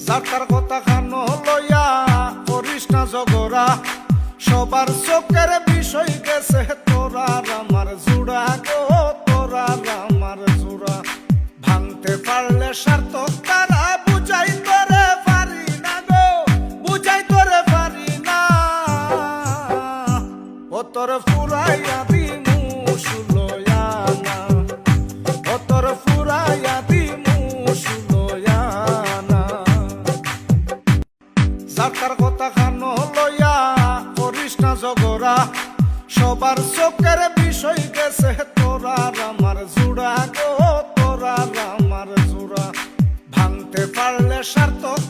যার কথা খানো লইয়া করিস না ঝগড়া, সবার চোখের বিষয় গেছে তোরার আমার জুড়া গো, তোরার আমার জুড়া। ভাঙতে পারলে সার্থক তারা, বুঝাই তোরে পারি না গো, বুঝাই তোরে পারি না। ও তোর ফুরাইয়া দিমু সুলয়া না, ও তোর ফুরাইয়া দিমু সুলয়া না। যার কথা খানো লইয়া করিস না ঝগড়া, সবার চোখের বিষয় গেছে তোরার আমার জুড়া গো, তোরার আমার জুড়া। ভাঙতে পারলে সার্থক